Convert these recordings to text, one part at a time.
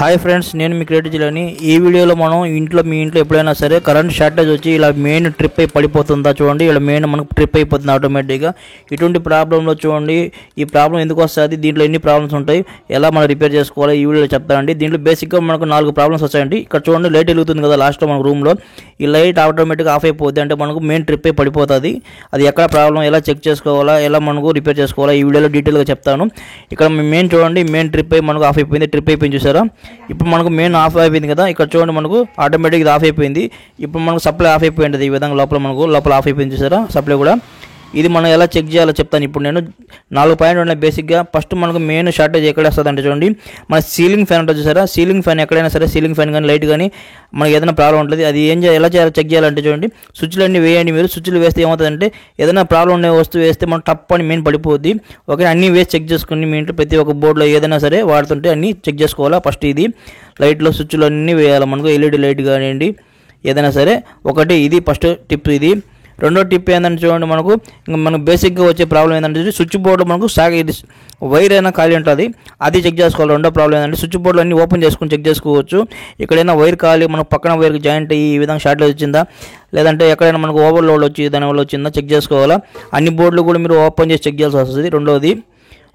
Hi friends, నేను మీ creative జిల్లాని. ఈ వీడియోలో మనం మీ ఇంట్లో ఎప్పుడైనా సరే కరెంట్ షార్టేజ్ వచ్చి ఇలా మెయిన్ ట్రిప్ అయి పడిపోతుందా చూడండి. ఇలా మెయిన్ మనకు ట్రిప్ అయిపోతుంది ఆటోమేటిక్గా. ఇటువంటి ప్రాబ్లంలో చూడండి, ఈ ప్రాబ్లం ఎందుకు వస్తుంది, దీంట్లో ఎన్ని ప్రాబ్లమ్స్ ఉంటాయి, ఎలా మనం రిపేర్ చేసుకోవాలి ఈ వీడియోలో చెప్తానండి. దీంట్లో బేసిక్గా మనకు 4 ప్రాబ్లమ్స్ వస్తాయండి. ఇక్కడ చూడండి, లైట్ వెలుగుతుంది కదా లాస్ట్లో మన రూమ్లో. ఈ లైట్ ఆటోమేటిక్గా ఆఫ్ అయిపోద్ది, అంటే మనకు మెయిన్ ట్రిప్ అయి పడిపోతుంది. అది ఎక్కడ ప్రాబ్లం, ఎలా చెక్ చేసుకోవాలా, ఎలా మనకు రిపేర్ చేసుకోవాలా ఈ వీడియోలో డీటెయిల్గా చెప్తాను. ఇక్కడ మెయిన్ చూడండి, మెయిన్ ట్రిప్ అయి మనకు ఆఫ్ అయిపోయింది. ట్రిప్ అయిపోయింది చూసారా. ఇప్పుడు మనకు మెయిన్ ఆఫ్ అయిపోయింది కదా, ఇక్కడ చూడండి మనకు ఆటోమేటిక్ ఇది ఆఫ్ అయిపోయింది. ఇప్పుడు మనకు సప్లై ఆఫ్ అయిపోయింది. ఈ విధంగా లోపల ఆఫ్ అయిపోయింది చూసారా సప్లై కూడా. ఇది మనం ఎలా చెక్ చేయాలో చెప్తాను. ఇప్పుడు నేను 4 పాయింట్లు ఉన్నాయి బేసిక్గా. ఫస్ట్ మనకు మెయిన్ షార్టేజ్ ఎక్కడ వస్తుంది అంటే చూడండి, మన సీలింగ్ ఫ్యాన్ ఉంటుంది చూసారా. సీలింగ్ ఫ్యాన్ ఎక్కడైనా సరే, సీలింగ్ ఫ్యాన్ కానీ లైట్ కానీ మనకి ఏదైనా ప్రాబ్లం ఉంటుంది. అది ఎలా చేయాలో చెక్ చేయాలంటే చూడండి, స్విచ్లు అన్నీ వేయండి. మీరు స్విచ్లు వేస్తే ఏమవుతుందంటే, ఏదైనా ప్రాబ్లం ఉండే వస్తువు వేస్తే మనం టప్ అని మెయిన్ పడిపోద్ది. ఓకే, అన్నీ వేసి చెక్ చేసుకుని మీ ఇంట్లో ప్రతి ఒక్క బోర్డులో ఏదైనా సరే వాడుతుంటే అన్నీ చెక్ చేసుకోవాలా. ఫస్ట్ ఇది లైట్లో స్విచ్లు అన్నీ వేయాలి మనకు, ఎల్ఈడి లైట్ కానివ్వండి ఏదైనా సరే. ఒకటి ఇది ఫస్ట్ టిప్. ఇది రెండో టిప్ ఏంటంటే చూడండి, మనకు బేసిక్గా వచ్చే ప్రాబ్లం ఏంటంటే, స్విచ్ బోర్డు మనకు వైర్ అయినా ఖాళీ ఉంటుంది, అది చెక్ చేసుకోవాలి. రెండో ప్రాబ్లం ఏంటంటే, స్విచ్ బోర్డులు అన్నీ ఓపెన్ చేసుకుని చెక్ చేసుకోవచ్చు. ఎక్కడైనా వైర్ ఖాళీ మనకు పక్కన వైర్కి జాయింట్ అయ్యి ఈ విధంగా షార్టేజ్ వచ్చిందా, లేదంటే ఎక్కడైనా మనకు ఓవర్లోడ్ వచ్చి దానివల్ల వచ్చిందా చెక్ చేసుకోవాలా. అన్ని బోర్డులు కూడా మీరు ఓపెన్ చేసి చెక్ చేయాల్సి వస్తుంది. రెండోది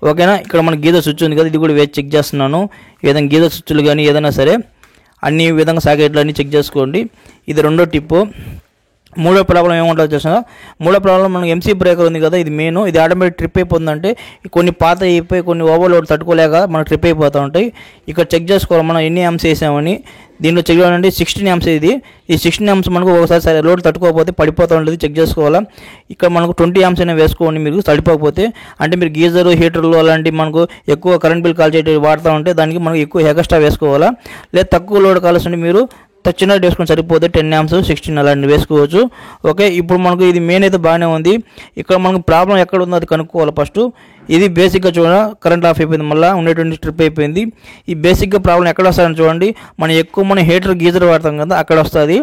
ఓకేనా. ఇక్కడ మనకి గీజర్ స్విచ్ ఉంది కదా, ఇది కూడా వేసి చెక్ చేస్తున్నాను. ఏదైనా గీజర్ స్విచ్లు కానీ ఏదైనా సరే అన్ని విధంగా సాకెట్లు అన్నీ చెక్ చేసుకోండి. ఇది రెండో టిప్పు. మూడో ప్రాబ్లం ఏముంటుందో చూసినా, మూడో ప్రాబ్లం మనకు ఎంసీ బ్రేకర్ ఉంది కదా, ఇది మెయిన్. ఇది ఆటోమేటిక్ ట్రిప్ అయిపోతుందంటే, కొన్ని పాత అయిపోయి కొన్ని ఓవర్లోడ్ తట్టుకోలేక మనకు ట్రిప్ అయిపోతూ ఉంటాయి. ఇక్కడ చెక్ చేసుకోవాలి మనం ఎన్ని యామ్స్ వేసామని. దీంట్లో చెక్ చేయాలంటే 16 యామ్స్ ఇది. ఈ 16 యామ్స్ మనకు ఒకసారి లోడ్ తట్టుకోకపోతే పడిపోతూ ఉంటుంది, చెక్ చేసుకోవాలా. ఇక్కడ మనకు 20 యామ్స్ అయినా వేసుకోండి మీరు తడిపోకపోతే. అంటే మీరు గీజరు, హీటర్లు అలాంటి మనకు ఎక్కువ కరెంట్ బిల్ కాల్ చేయడం వాడుతూ ఉంటే దానికి మనకు ఎక్కువ ఎక్స్ట్రా వేసుకోవాలా. లేదా తక్కువ లోడ్ కావాల్సి మీరు చిన్నది వేసుకొని సరిపోతే 10 యామ్స్ 16 అలాంటివి వేసుకోవచ్చు. ఓకే, ఇప్పుడు మనకు ఇది మెయిన్ అయితే బాగానే ఉంది. ఇక్కడ మనకు ప్రాబ్లం ఎక్కడ ఉందో అది కనుక్కోవాలి ఫస్ట్. ఇది బేసిక్గా చూడ కరెంట్ ఆఫ్ అయిపోయింది, మళ్ళీ ఉండేటువంటి ట్రిప్ అయిపోయింది. ఈ బేసిక్గా ప్రాబ్లం ఎక్కడ వస్తుందని చూడండి, మనం హీటర్ గీజర్ వాడతాం కదా అక్కడ వస్తుంది.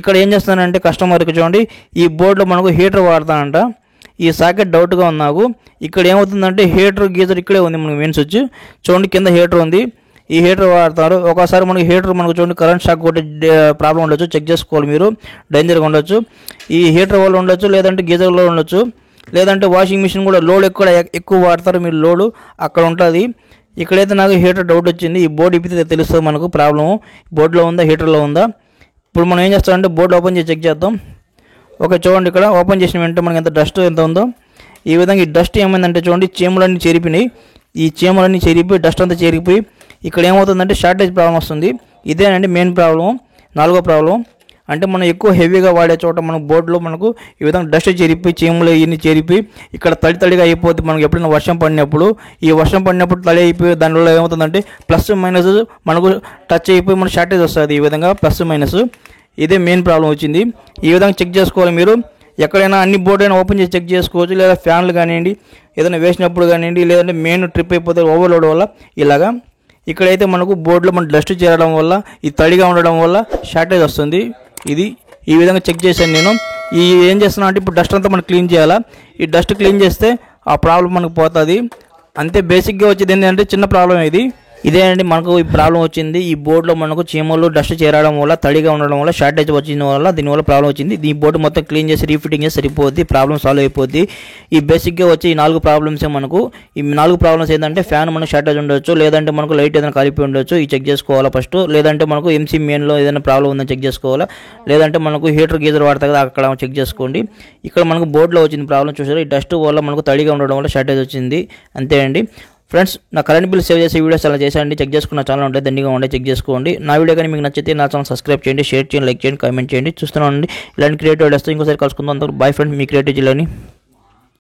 ఇక్కడ ఏం చేస్తానంటే కస్టమర్కి చూడండి, ఈ బోర్డులో మనకు హీటర్ వాడతానంట. ఈ సాకెట్ డౌట్గా ఉంది నాకు. ఇక్కడ ఏమవుతుందంటే హీటర్ గీజర్ ఇక్కడే ఉంది మనకు మెయిన్ స్విచ్. చూడండి కింద హీటర్ ఉంది, ఈ హీటర్ వాడతారు. ఒకసారి మనకి హీటర్ చూడండి కరెంట్ షాక్ కొట్టే ప్రాబ్లం ఉండొచ్చు, చెక్ చేసుకోవాలి మీరు. డేంజర్గా ఉండొచ్చు, ఈ హీటర్ వల్ల ఉండొచ్చు, లేదంటే గీజర్లో ఉండొచ్చు, లేదంటే వాషింగ్ మిషన్ కూడా లోడ్ ఎక్కువ వాడతారు మీరు, లోడు అక్కడ ఉంటుంది. ఇక్కడైతే నాకు హీటర్ డౌట్ వచ్చింది. ఈ బోర్డు ఇప్పితే తెలుస్తుంది మనకు ప్రాబ్లము బోర్డులో ఉందా హీటర్లో ఉందా. ఇప్పుడు మనం ఏం చేస్తామంటే బోర్డు ఓపెన్ చేసి చెక్ చేద్దాం. ఓకే, చూడండి ఇక్కడ ఓపెన్ చేసిన వెంటనే మనకి ఎంత డస్ట్ ఎంత ఉందో. ఈ విధంగా ఈ డస్ట్ ఏమైందంటే చూడండి, చీమలన్నీ చెరిపినాయి. ఈ చీమలన్నీ చెరిపి డస్ట్ అంతా చెరిపి ఇక్కడ ఏమవుతుందంటే షార్టేజ్ ప్రాబ్లం వస్తుంది. ఇదేనండి మెయిన్ ప్రాబ్లం. 4వ ప్రాబ్లం అంటే మనం ఎక్కువ హెవీగా వాడే చోట మన బోర్డులో మనకు ఈ విధంగా డస్ట్ చెరిపి చీమలు ఇవన్నీ చెరిపి ఇక్కడ తడిగా అయిపోతుంది. మనకు ఎప్పుడైనా వర్షం పడినప్పుడు, ఈ వర్షం పడినప్పుడు తడి అయిపోయి దానివల్ల ఏమవుతుందంటే ప్లస్ మైనస్ మనకు టచ్ అయిపోయి మనకు షార్టేజ్ వస్తుంది. ఈ విధంగా ప్లస్ మైనస్ ఇదే మెయిన్ ప్రాబ్లం వచ్చింది. ఈ విధంగా చెక్ చేసుకోవాలి మీరు. ఎక్కడైనా అన్ని బోర్డు అయినా ఓపెన్ చేసి చెక్ చేసుకోవచ్చు, లేదా ఫ్యాన్లు కానివ్వండి ఏదైనా వేసినప్పుడు కానివ్వండి, లేదంటే మెయిన్ ట్రిప్ అయిపోతే ఓవర్లోడ్ వల్ల ఇలాగా. ఇక్కడైతే మనకు బోర్డులో మన డస్ట్ చేరడం వల్ల, ఈ తడిగా ఉండడం వల్ల షార్టేజ్ వస్తుంది. ఇది ఈ విధంగా చెక్ చేశాను నేను. ఏం చేస్తున్నా అంటే ఇప్పుడు డస్ట్ అంతా మనం క్లీన్ చేయాలా. ఈ డస్ట్ క్లీన్ చేస్తే ఆ ప్రాబ్లం మనకు పోతుంది. అంతే, బేసిక్గా వచ్చేది ఏంటంటే చిన్న ప్రాబ్లం ఇది. ఇదే అండి మనకు ఈ ప్రాబ్లం వచ్చింది. ఈ బోర్డులో మనకు చీమలు డస్ట్ చేరడం వల్ల, తడిగా ఉండడం వల్ల షార్టేజ్ వచ్చిన వల్ల దీనివల్ల ప్రాబ్లం వచ్చింది. ఈ బోర్డు మొత్తం క్లీన్ చేసి రీఫిట్టింగ్ చేసి సరిపోద్ది, ప్రాబ్లం సాల్వ్ అయిపోద్ది. ఈ బేసిక్గా వచ్చి ఈ 4 ప్రాబ్లమ్సే మనకు. ఈ 4 ప్రాబ్లమ్స్ ఏంటంటే ఫ్యాన్ మనకు షార్టేజ్ ఉండొచ్చు, లేదంటే మనకు లైట్ ఏదైనా కాలిపోయి ఉండొచ్చు, ఈ చెక్ చేసుకోవాలా ఫస్ట్. లేదంటే మనకు ఎంసీ మెయిన్లో ఏదైనా ప్రాబ్లం ఉందని చెక్ చేసుకోవాలా. లేదంటే మనకు హీటర్ గీజర్ వాడతా కదా అక్కడ చెక్ చేసుకోండి. ఇక్కడ మనకు బోర్డులో వచ్చింది ప్రాబ్లం చూసారు, ఈ డస్ట్ వల్ల మనకు తడిగా ఉండడం వల్ల షార్టేజ్ వచ్చింది. అంతే అండి ఫ్రెండ్స్. నా కరెంట్ బిల్ సేవ్ చేసే వీడియోస్ అలా చేసేయండి, చెక్ చేసుకున్న ఛానల్ ఉంటాయి, దండిగా ఉండే చెక్ చేసుకోండి. నా వీడియో కానీ మీకు నచ్చితే నా ఛానల్ సబ్స్క్రైబ్ చేయండి, షేర్ చేయండి, లైక్ చేయండి, కామెంట్ చేయండి. చూస్తున్నానండి ఇలాంటి క్రియేటివ్ వీడియోస్. ఇంకోసారి కలుసుకుందాం. బాయ్ ఫ్రెండ్, మీ క్రియేటివ్ జిల్లాని.